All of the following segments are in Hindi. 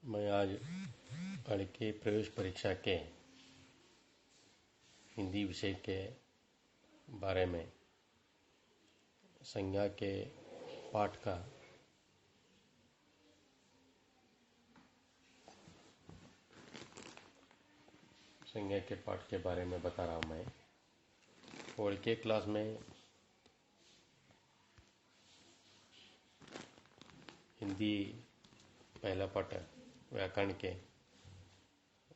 मैं आज पढ़ के प्रवेश परीक्षा के हिंदी विषय के बारे में संज्ञा के पाठ का संज्ञा के पाठ के बारे में बता रहा हूँ मैं। और के क्लास में हिंदी पहला पाठ व्याकरण के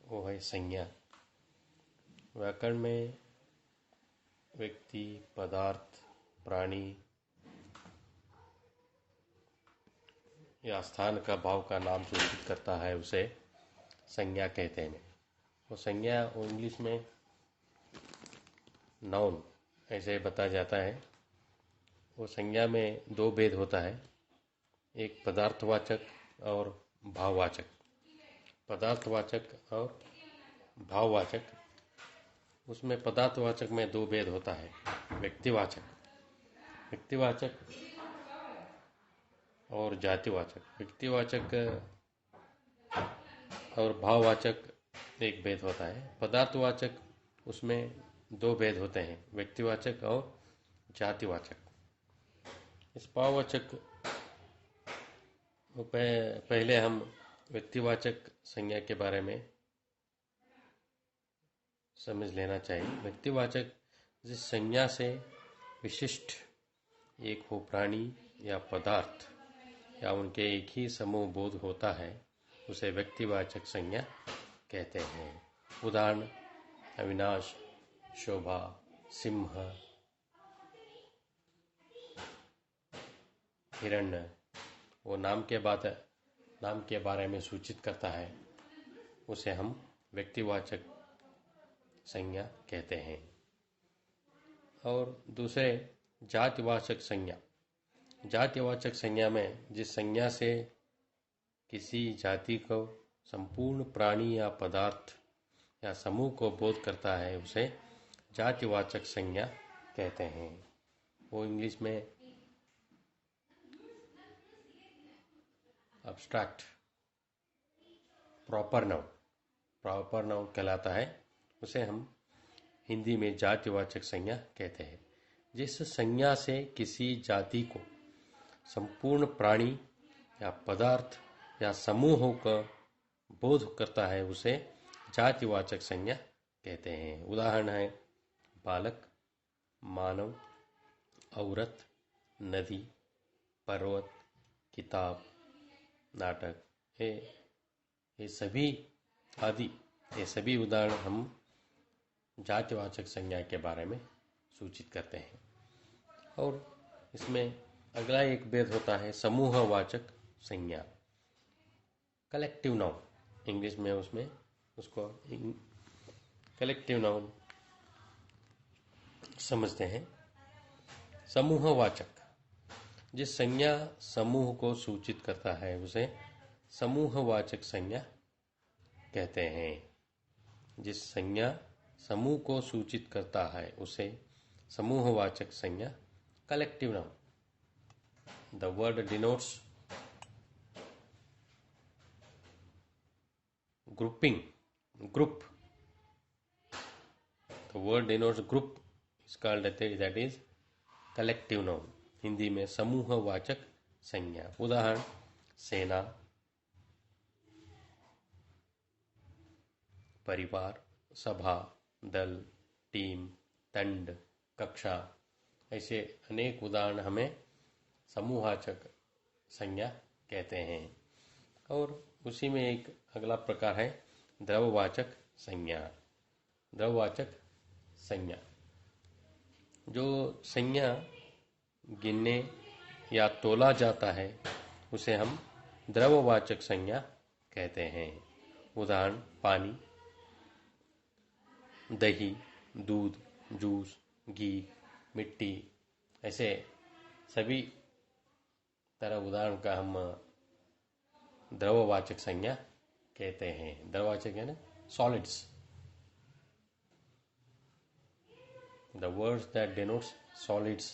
वो है संज्ञा। व्याकरण में व्यक्ति, पदार्थ, प्राणी या स्थान का भाव का नाम सूचित करता है, उसे संज्ञा कहते हैं। वो संज्ञा वो इंग्लिश में नाउन ऐसे बताया जाता है। वो संज्ञा में दो भेद होता है, एक पदार्थवाचक और भाववाचक। पदार्थवाचक और भाववाचक, उसमें पदार्थवाचक में दो भेद होता है, व्यक्तिवाचक और जातिवाचक। व्यक्तिवाचक और भाववाचक एक भेद होता है। पदार्थवाचक उसमें दो भेद होते हैं, व्यक्तिवाचक और जातिवाचक। इस भाववाचक पहले हम व्यक्तिवाचक संज्ञा के बारे में समझ लेना चाहिए। व्यक्तिवाचक जिस संज्ञा से विशिष्ट एक हो प्राणी या पदार्थ या उनके एक ही समूह बोध होता है, उसे व्यक्तिवाचक संज्ञा कहते हैं। उदाहरण अविनाश, शोभा, सिंह, हिरण्य। वो नाम के बारे में सूचित करता है, उसे हम व्यक्तिवाचक संज्ञा कहते हैं। और दूसरे जातिवाचक संज्ञा। जातिवाचक संज्ञा में जिस संज्ञा से किसी जाति को संपूर्ण प्राणी या पदार्थ या समूह को बोध करता है, उसे जातिवाचक संज्ञा कहते हैं। वो इंग्लिश में अब्स्ट्रैक्ट प्रॉपर नाउन कहलाता है, उसे हम हिंदी में जातिवाचक संज्ञा कहते हैं। जिस संज्ञा से किसी जाति को संपूर्ण प्राणी या पदार्थ या समूहों का बोध करता है, उसे जातिवाचक संज्ञा कहते हैं। उदाहरण है बालक, मानव, औरत, नदी, पर्वत, किताब, नाटक। ये सभी उदाहरण हम जातिवाचक संज्ञा के बारे में सूचित करते हैं। और इसमें अगला एक भेद होता है समूहवाचक संज्ञा, कलेक्टिव नाउन। इंग्लिश में उसको कलेक्टिव नाउन समझते हैं। समूहवाचक जिस संज्ञा समूह को सूचित करता है, उसे समूहवाचक संज्ञा कहते हैं। जिस संज्ञा समूह को सूचित करता है, उसे समूहवाचक संज्ञा, collective noun. The word denotes group. The word denotes group is called that is collective noun. Hindi में समूहवाचक संज्ञा। उदाहरण सेना, परिवार, सभा, दल, टीम, दंड, कक्षा। ऐसे अनेक उदाहरण हमें समूहवाचक संज्ञा कहते हैं। और उसी में एक अगला प्रकार है द्रव्यवाचक संज्ञा। द्रव्यवाचक संज्ञा, जो संज्ञा गिनने या तोला जाता है, उसे हम द्रव्यवाचक संज्ञा कहते हैं। उदाहरण पानी, दही, दूध, जूस, घी, मिट्टी। ऐसे सभी तरह उदाहरण का हम द्रव्यवाचक संज्ञा कहते हैं। द्रव्यवाचक है ना, solids. The words that denotes solids,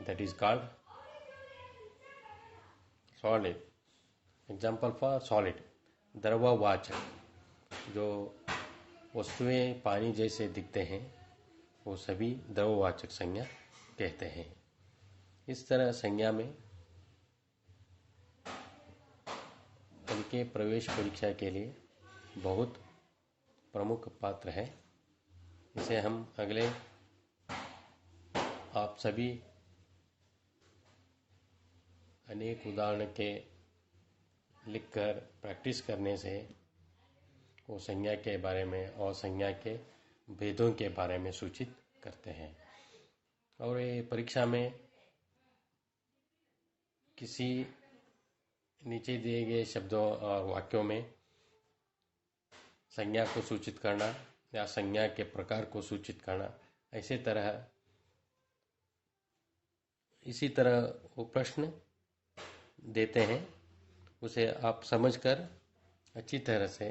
that is called solid. Example for solid, द्रववाचक। जो वस्तुएं पानी जैसे दिखते हैं वो सभी द्रववाचक संज्ञा कहते हैं। इस तरह संज्ञा में उनके प्रवेश परीक्षा के लिए बहुत प्रमुख पात्र है। इसे हम अगले आप सभी अनेक उदाहरण के लिखकर प्रैक्टिस करने से वो संज्ञा के बारे में और संज्ञा के भेदों के बारे में सूचित करते हैं। और ये परीक्षा में किसी नीचे दिए गए शब्दों और वाक्यों में संज्ञा को सूचित करना या संज्ञा के प्रकार को सूचित करना, इसी तरह वो प्रश्न देते हैं, उसे आप समझकर अच्छी तरह से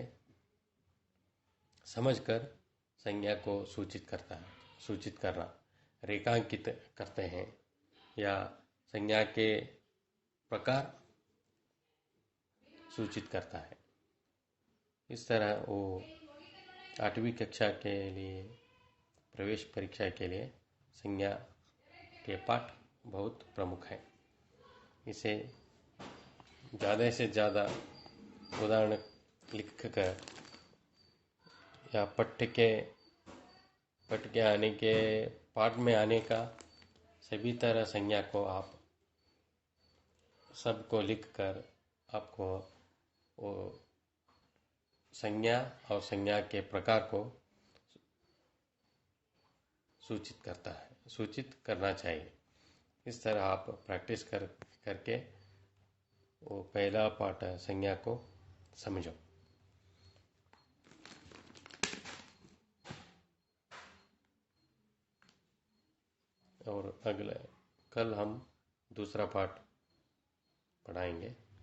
समझकर संज्ञा को सूचित करना, रेखांकित करते हैं या संज्ञा के प्रकार सूचित करता है। इस तरह वो 8वीं कक्षा के लिए प्रवेश परीक्षा के लिए संज्ञा के पाठ बहुत प्रमुख है। इसे ज़्यादा से ज़्यादा उदाहरण लिखकर या पाठ के आने के पाठ में आने का सभी तरह संज्ञा को आप सबको लिखकर आपको वो संज्ञा और संज्ञा के प्रकार को सूचित करना चाहिए। इस तरह आप प्रैक्टिस करके वो पहला पाठ संज्ञा को समझो। और कल हम दूसरा पाठ पढ़ाएंगे।